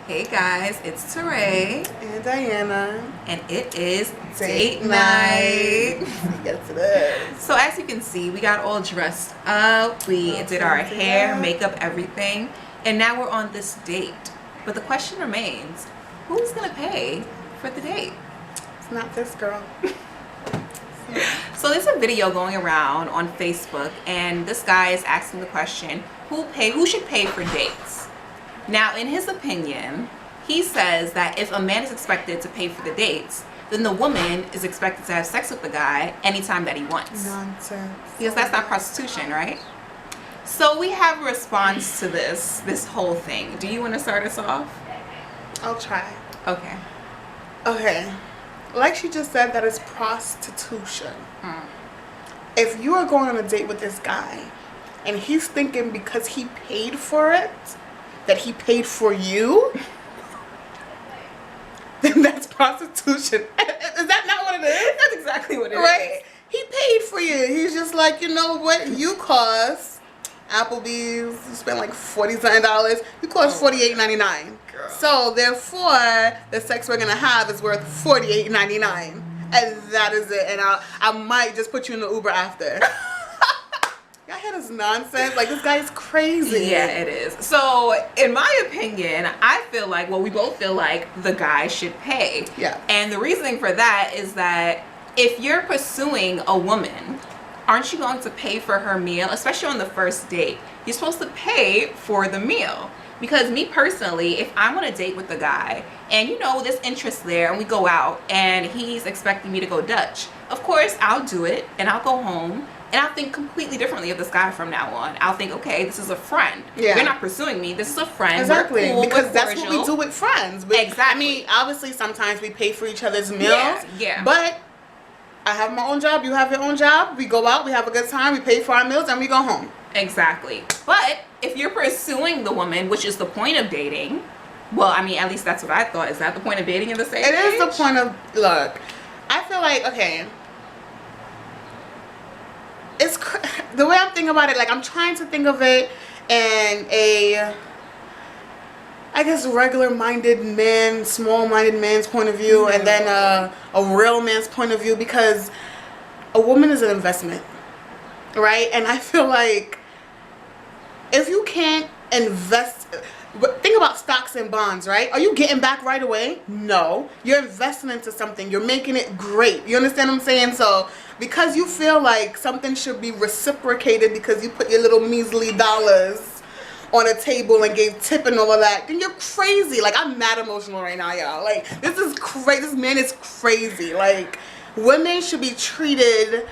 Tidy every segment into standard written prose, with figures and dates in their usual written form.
Hey guys, it's Teray. And Diana. And it is Date night. Yes, it is. So as you can see, we got all dressed up. We All did our fancy hair, up. makeup, everything. And now we're on this date. But the question remains, who's gonna pay for the date? It's not this girl. So there's a video going around on Facebook, and this guy is asking the question, who should pay for dates? Now, in his opinion, he says that if a man is expected to pay for the dates, then the woman is expected to have sex with the guy anytime that he wants. Nonsense. Because that's not prostitution, right? So we have a response to this whole thing. Do you want to start us off? I'll try. Okay. Okay. Like she just said, that is prostitution. Mm. If you are going on a date with this guy and he's thinking because he paid for it, that he paid for you, then that's prostitution. Is that not what it is? That's exactly what it is. Right? He paid for you. He's just like, you know what? You cost Applebee's. You spent like $40-something. You cost $48.99. Girl. So therefore, the sex we're gonna have is worth $48.99, and that is it. And I might just put you in the Uber after. Y'all hear this nonsense? Like, this guy is crazy. Yeah, it is. So, in my opinion, I feel like, well, we both feel like the guy should pay. Yeah. And the reasoning for that is that if you're pursuing a woman, aren't you going to pay for her meal? Especially on the first date. You're supposed to pay for the meal. Because me personally, if I'm on a date with a guy and you know there's interest there and we go out and he's expecting me to go Dutch, of course I'll do it and I'll go home and I'll think completely differently of this guy from now on. I'll think, okay, this is a friend. Yeah. You're not pursuing me. This is a friend. Exactly, We're cool, because we're that's what we cordial. do with friends. Exactly. I mean, obviously, sometimes we pay for each other's meals. Yeah. But I have my own job. You have your own job. We go out. We have a good time. We pay for our meals, and we go home. Exactly. But if you're pursuing the woman, which is the point of dating, well, I mean, at least that's what I thought. Is that the point of dating in the same It is the age? point of, look, I feel like, okay, it's the way I'm thinking about it, like, I'm trying to think of it in a, I guess, regular-minded man, small-minded man's point of view, and then a real man's point of view, because a woman is an investment, right? And I feel like if you can't invest, think about stocks and bonds, right? Are you getting back right away? No. You're investing into something. You're making it great. You understand what I'm saying? So because you feel like something should be reciprocated because you put your little measly dollars on a table and gave tip and all of that, then you're crazy. Like, I'm mad emotional right now, y'all. Like, this is crazy. This man is crazy. Like, women should be treated,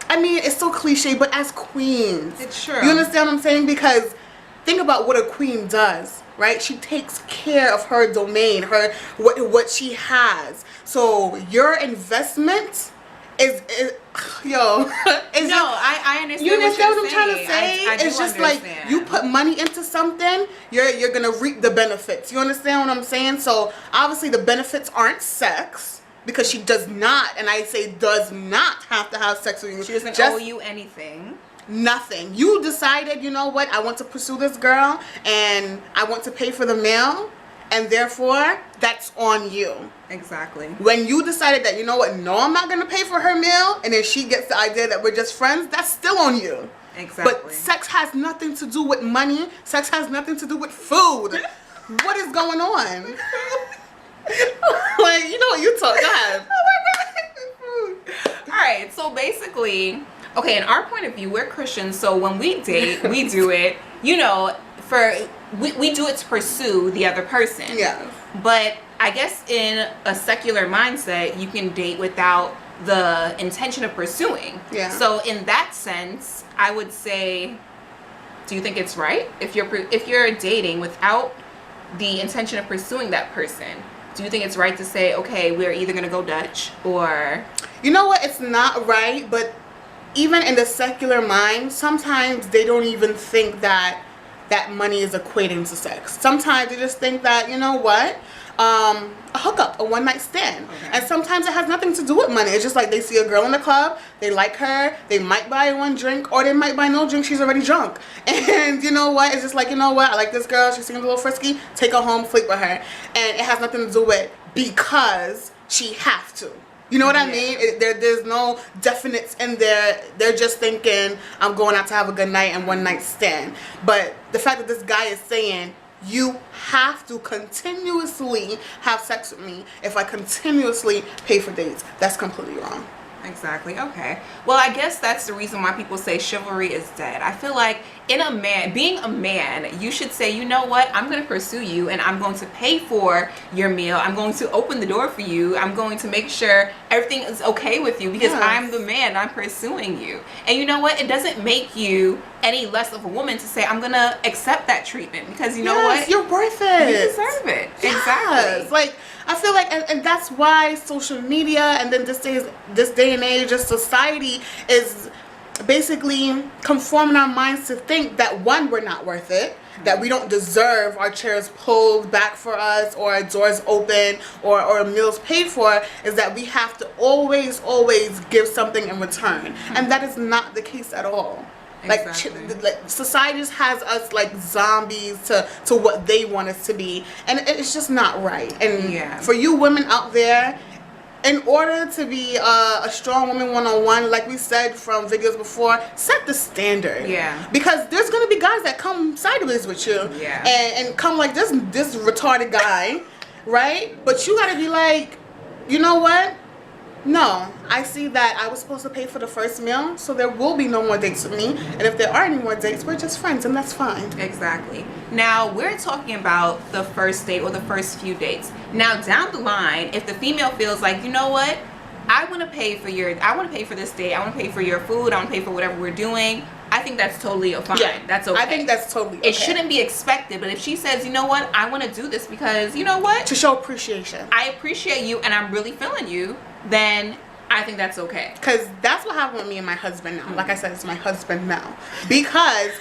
I mean, it's so cliche, but as queens. It's true. You understand what I'm saying? Because think about what a queen does, right? She takes care of her domain, what she has. So your investment is yo. Is No, I understand. you understand what I'm trying to saying. say? I do It's just understand. like you put money into something, you're gonna reap the benefits. You understand what I'm saying? So obviously the benefits aren't sex, because she does not, and I say does not have to have sex with you. She doesn't Just owe you anything. nothing. You decided, you know what, I want to pursue this girl and I want to pay for the meal, and therefore that's on you. Exactly. When you decided that, you know what, no, I'm not going to pay for her meal, and then she gets the idea that we're just friends, that's still on you. Exactly. But sex has nothing to do with money. Sex has nothing to do with food. What is going on? Like, you know what, you talk. Go ahead. All right, so basically, okay, in our point of view, we're Christians, so when we date, we do it, you know, we do it to pursue the other person. Yeah. But I guess in a secular mindset, you can date without the intention of pursuing. Yeah. So in that sense, I would say, do you think it's right if you're dating without the intention of pursuing that person? Do you think it's right to say, okay, we're either gonna go Dutch or? You know what? It's not right, but even in the secular mind, sometimes they don't even think that that money is equating to sex. Sometimes they just think that, you know what, a hookup, a one night stand. Okay. And sometimes it has nothing to do with money. It's just like they see a girl in the club, they like her, they might buy one drink, or they might buy no drink, she's already drunk. And you know what, it's just like, you know what, I like this girl, she seems a little frisky, take her home, sleep with her. And it has nothing to do with because she have to. You know what I mean? There's no definites in there. They're just thinking, I'm going out to have a good night and one night stand. But the fact that this guy is saying, you have to continuously have sex with me if I continuously pay for dates, that's completely wrong. Exactly. Okay. Well, I guess that's the reason why people say chivalry is dead. I feel like being a man, you should say, you know what, I'm going to pursue you and I'm going to pay for your meal. I'm going to open the door for you. I'm going to make sure everything is okay with you because I'm the man. I'm pursuing you. And you know what? It doesn't make you any less of a woman to say, I'm going to accept that treatment because you know what? You're worth it. You deserve it. Yes. Exactly. Like, I feel like, and that's why social media and then this day and age of society is basically conforming our minds to think that one, we're not worth it, that we don't deserve our chairs pulled back for us or our doors open or meals paid for, is that we have to always give something in return. And that is not the case at all. Exactly. Like society just has us like zombies to what they want us to be, and it's just not right. And for you women out there, in order to be a strong woman one-on-one, like we said from videos before, set the standard. Yeah. Because there's gonna be guys that come sideways with you. Yeah. And come like this retarded guy, right? But you gotta be like, you know what? No, I see that I was supposed to pay for the first meal, so there will be no more dates with me. And if there are any more dates, we're just friends, and that's fine. Exactly. Now, we're talking about the first date or the first few dates. Now, down the line, if the female feels like, you know what, I want to pay for this date, I want to pay for your food, I want to pay for whatever we're doing, I think that's totally fine. Yeah, that's okay. I think that's totally okay. It shouldn't be expected, but if she says, you know what, I want to do this because, you know what? To show appreciation. I appreciate you and I'm really feeling you, then I think that's okay. Because that's what happened with me and my husband now. Like I said, it's my husband now. Because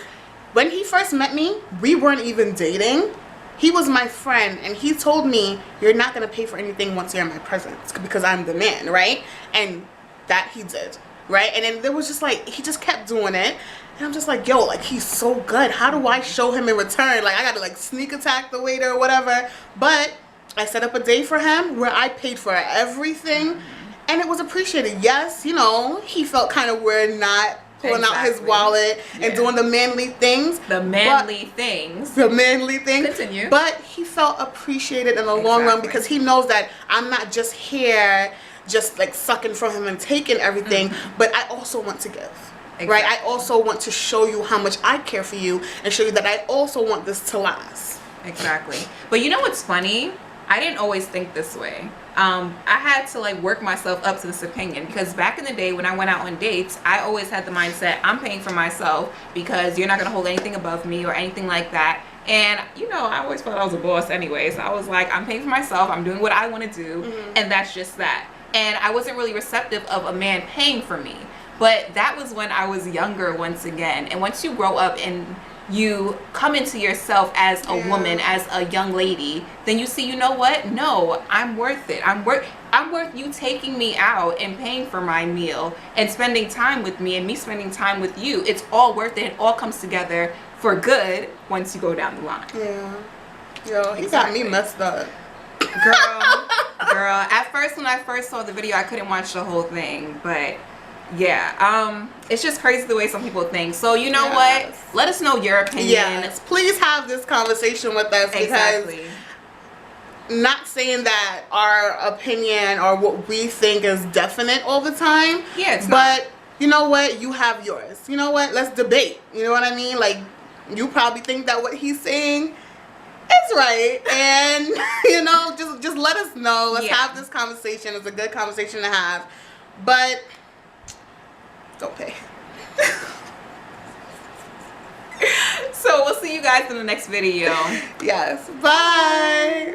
when he first met me, we weren't even dating. He was my friend, and he told me, you're not going to pay for anything once you're in my presence because I'm the man, right? And that he did, right? And then there was just like, he just kept doing it. And I'm just like, yo, like, he's so good. How do I show him in return? Like, I got to, like, sneak attack the waiter or whatever. But I set up a day for him where I paid for everything. And it was appreciated. Yes, you know, he felt kind of weird not pulling out his wallet and doing the manly things. The manly things. Continue. But he felt appreciated in the long run because he knows that I'm not just here just like sucking from him and taking everything, but I also want to give. Right? I also want to show you how much I care for you and show you that I also want this to last. Exactly. But you know what's funny? I didn't always think this way. I had to like work myself up to this opinion because back in the day when I went out on dates, I always had the mindset, I'm paying for myself because you're not going to hold anything above me or anything like that. And you know, I always felt I was a boss anyway, so I was like, I'm paying for myself, I'm doing what I want to do, and that's just that. And I wasn't really receptive of a man paying for me. But that was when I was younger once again. And once you grow up and you come into yourself as a woman, as a young lady, then you see, you know what? No, I'm worth it. I'm worth you taking me out and paying for my meal and spending time with me and me spending time with you. It's all worth it. It all comes together for good once you go down the line. Yeah. Yo, he got me messed up. Girl, at first when I first saw the video, I couldn't watch the whole thing, but yeah, it's just crazy the way some people think. So you know what? Let us know your opinion. Yes, please have this conversation with us because not saying that our opinion or what we think is definite all the time. Yeah, it's but not. You know what? You have yours. You know what? Let's debate. You know what I mean? Like, you probably think that what he's saying is right, and you know, just let us know. Let's have this conversation. It's a good conversation to have, but don't pay. So we'll see you guys in the next video. Yes. Bye.